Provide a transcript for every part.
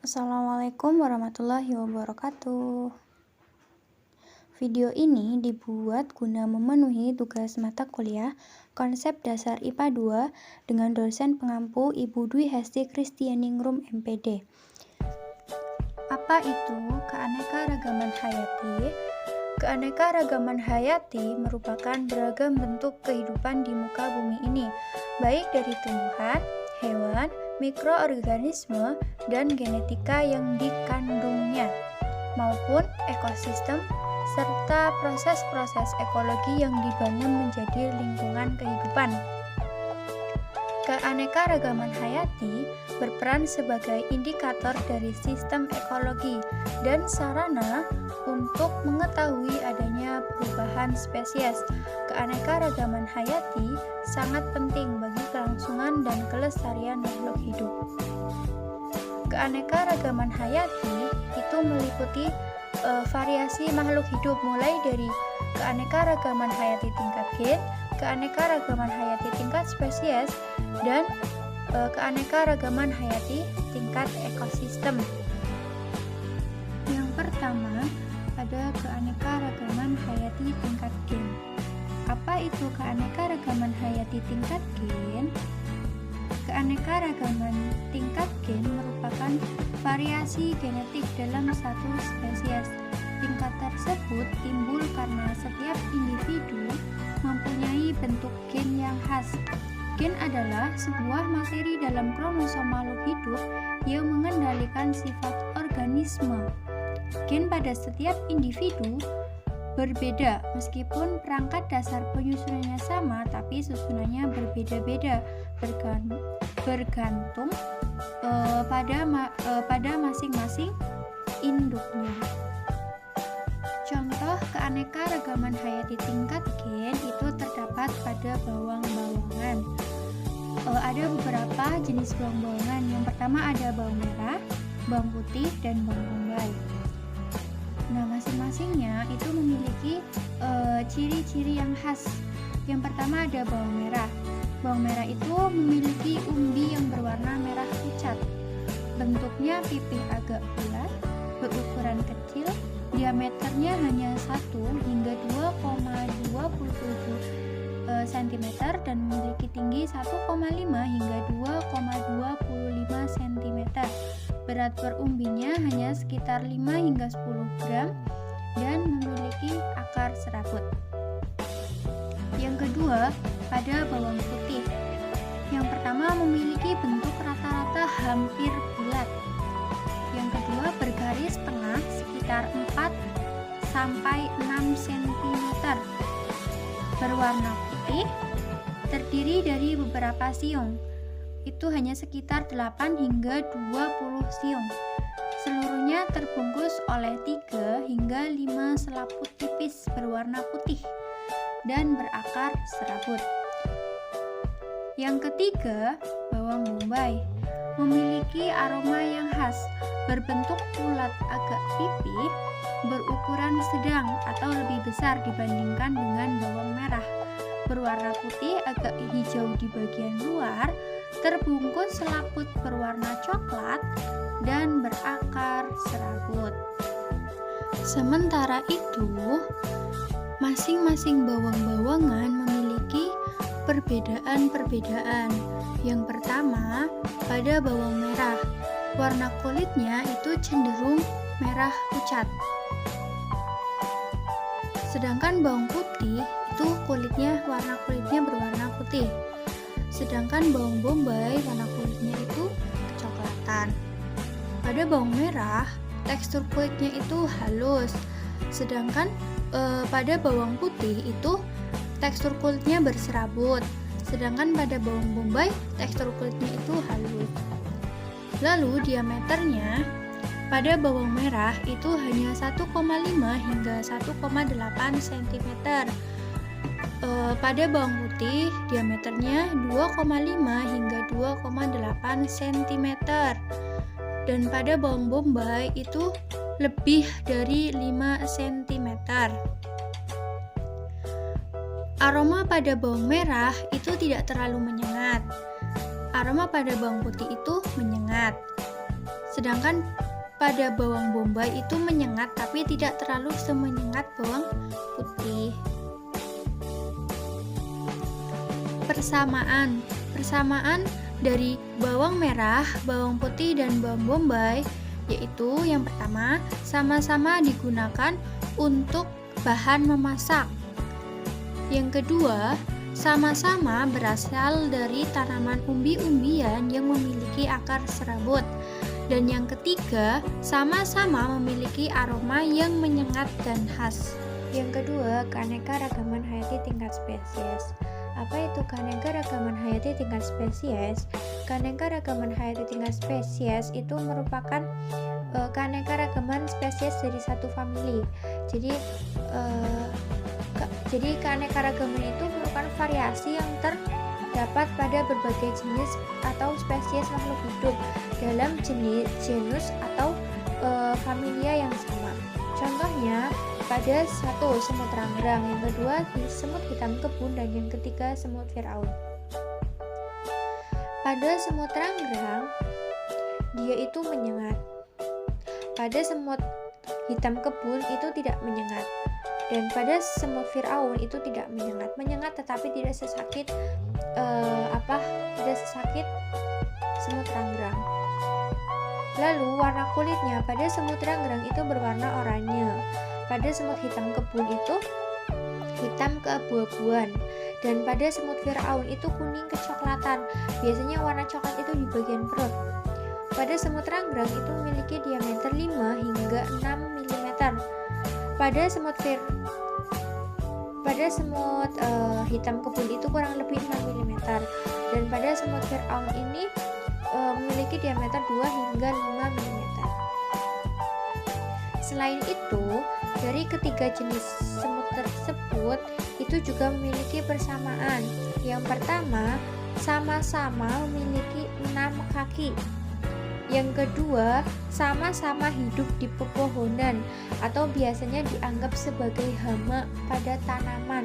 Assalamualaikum warahmatullahi wabarakatuh. Video ini dibuat guna memenuhi tugas mata kuliah Konsep Dasar IPA 2 dengan dosen pengampu Ibu Dwi Hesti Kristianingrum MPD. Apa itu keanekaragaman hayati? Keanekaragaman hayati merupakan beragam bentuk kehidupan di muka bumi ini, baik dari tumbuhan, hewan, mikroorganisme, dan genetika yang dikandungnya, maupun ekosistem, serta proses-proses ekologi yang dibangun menjadi lingkungan kehidupan. Keanekaragaman hayati berperan sebagai indikator dari sistem ekologi dan sarana untuk mengetahui adanya perubahan spesies. Keanekaragaman hayati sangat penting bagi kelangsungan dan kelestarian makhluk hidup. Keanekaragaman hayati itu meliputi variasi makhluk hidup mulai dari keanekaragaman hayati tingkat gen, keanekaragaman hayati tingkat spesies, dan keanekaragaman hayati tingkat ekosistem. Yang pertama, ada keanekaragaman hayati tingkat gen. Apa itu keanekaragaman hayati tingkat gen? Keanekaragaman tingkat gen merupakan variasi genetik dalam satu spesies. Tingkat tersebut timbul karena setiap individu mempunyai bentuk gen yang khas. Gen adalah sebuah materi dalam kromosom makhluk hidup yang mengendalikan sifat organisme. Gen pada setiap individu berbeda, meskipun perangkat dasar penyusunannya sama, tapi susunannya berbeda-beda bergantung pada masing-masing induknya. Contoh keanekaragaman hayati tingkat gen itu terdapat pada bawang-bawangan. Ada beberapa jenis bawang-bawangan. Yang pertama ada bawang merah, bawang putih, dan bawang bombay. Nah, masing-masingnya itu memiliki ciri-ciri yang khas. Yang pertama ada bawang merah. Bawang merah itu memiliki umbi yang berwarna merah pucat. Bentuknya pipih agak bulat, berukuran kecil, diameternya hanya 1 hingga 2,27 cm dan memiliki tinggi 1,5 hingga 2,25 cm. Berat per umbinya hanya sekitar 5 hingga 10 gram dan memiliki akar serabut. Yang kedua, pada bawang putih. Yang pertama memiliki bentuk rata-rata hampir bulat. Yang kedua bergaris tengah sekitar 4 sampai 6 cm. Berwarna putih, terdiri dari beberapa siung. Itu hanya sekitar 8 hingga 20 siung. Seluruhnya terbungkus oleh 3 hingga 5 selaput tipis berwarna putih dan berakar serabut. Yang ketiga, bawang bombay memiliki aroma yang khas, berbentuk bulat agak pipih, berukuran sedang atau lebih besar dibandingkan dengan bawang merah. Berwarna putih agak hijau di bagian luar, terbungkus selaput berwarna coklat, dan berakar serabut. Sementara itu, masing-masing bawang-bawangan memiliki perbedaan-perbedaan. Yang pertama, pada bawang merah, warna kulitnya itu cenderung merah pucat. Sedangkan bawang putih itu warna kulitnya berwarna putih. Sedangkan bawang bombay warna kulitnya itu kecoklatan. Pada bawang merah, tekstur kulitnya itu halus. Sedangkan pada bawang putih itu tekstur kulitnya berserabut. Sedangkan pada bawang bombay tekstur kulitnya itu halus. Lalu diameternya pada bawang merah itu hanya 1,5 hingga 1,8 cm. Pada bawang putih diameternya 2,5 hingga 2,8 cm. Dan pada bawang bombay itu lebih dari 5 cm. Aroma pada bawang merah itu tidak terlalu menyengat. Aroma pada bawang putih itu menyengat. Sedangkan pada bawang bombay itu menyengat tapi tidak terlalu semenyengat bawang putih. Persamaan dari bawang merah, bawang putih, dan bawang bombay yaitu yang pertama, sama-sama digunakan untuk bahan memasak. Yang kedua, sama-sama berasal dari tanaman umbi-umbian yang memiliki akar serabut. Dan yang ketiga, sama-sama memiliki aroma yang menyengat dan khas. Yang kedua, keanekaragaman hayati tingkat spesies. Apa itu keanekaragaman hayati tingkat spesies? Keanekaragaman hayati tingkat spesies itu merupakan keanekaragaman spesies dari satu famili. Jadi keanekaragaman itu merupakan variasi yang terdapat pada berbagai jenis atau spesies makhluk hidup dalam genus atau familia yang sama. Contohnya pada satu, semut ranggrang, yang kedua semut hitam kebun, dan yang ketiga semut Firaun. Pada semut ranggrang, dia itu menyengat. Pada semut hitam kebun itu tidak menyengat. Dan pada semut Firaun itu tidak menyengat tetapi tidak sesakit semut ranggrang. Lalu warna kulitnya pada semut ranggrang itu berwarna oranye. Pada semut hitam kebun itu hitam keabu-abuan, dan pada semut Firaun itu kuning kecoklatan. Biasanya warna coklat itu di bagian perut. Pada semut ranggrang itu memiliki diameter 5 hingga 6 mm. Pada semut hitam kebun itu kurang lebih 6 mm, dan pada semut Firaun ini memiliki diameter 2 hingga 5 mm. Selain itu, dari ketiga jenis semut tersebut itu juga memiliki persamaan. Yang pertama, sama-sama memiliki 6 kaki. Yang kedua, sama-sama hidup di pepohonan atau biasanya dianggap sebagai hama pada tanaman.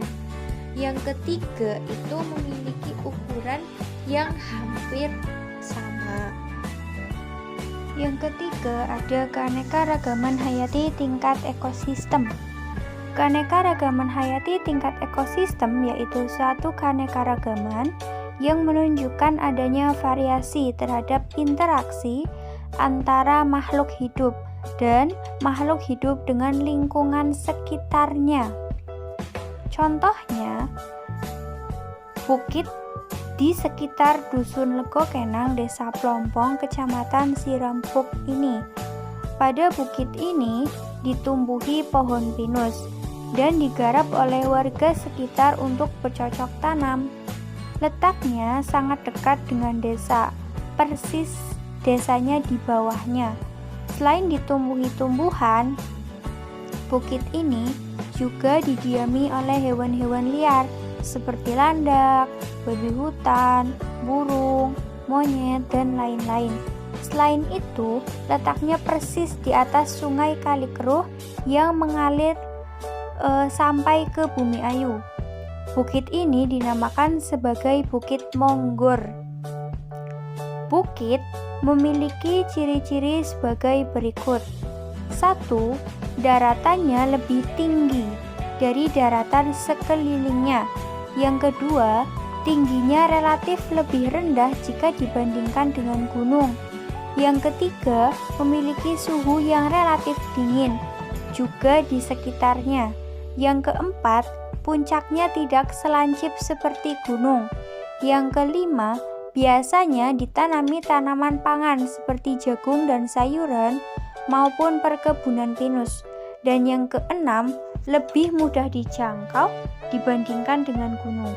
Yang ketiga, itu memiliki ukuran yang hampir sama. Yang ketiga, ada keanekaragaman hayati tingkat ekosistem. Keanekaragaman hayati tingkat ekosistem yaitu suatu keanekaragaman yang menunjukkan adanya variasi terhadap interaksi antara makhluk hidup dan makhluk hidup dengan lingkungan sekitarnya. Contohnya, bukit di sekitar Dusun Lego Kenang, Desa Plompong, Kecamatan Sirempuk ini. Pada bukit ini ditumbuhi pohon pinus dan digarap oleh warga sekitar untuk bercocok tanam. Letaknya sangat dekat dengan desa, persis desanya di bawahnya. Selain ditumbuhi tumbuhan, bukit ini juga didiami oleh hewan-hewan liar seperti landak, babi hutan, burung, monyet, dan lain-lain. Selain itu, letaknya persis di atas sungai Kalikeruh yang mengalir sampai ke Bumi Ayu. Bukit ini dinamakan sebagai Bukit Monggor. Bukit memiliki ciri-ciri sebagai berikut. 1. Daratannya lebih tinggi dari daratan sekelilingnya. Yang kedua, tingginya relatif lebih rendah jika dibandingkan dengan gunung. Yang ketiga, memiliki suhu yang relatif dingin juga di sekitarnya. Yang keempat, puncaknya tidak selancip seperti gunung. Yang kelima, biasanya ditanami tanaman pangan seperti jagung dan sayuran maupun perkebunan pinus. Dan yang keenam, lebih mudah dijangkau dibandingkan dengan gunung.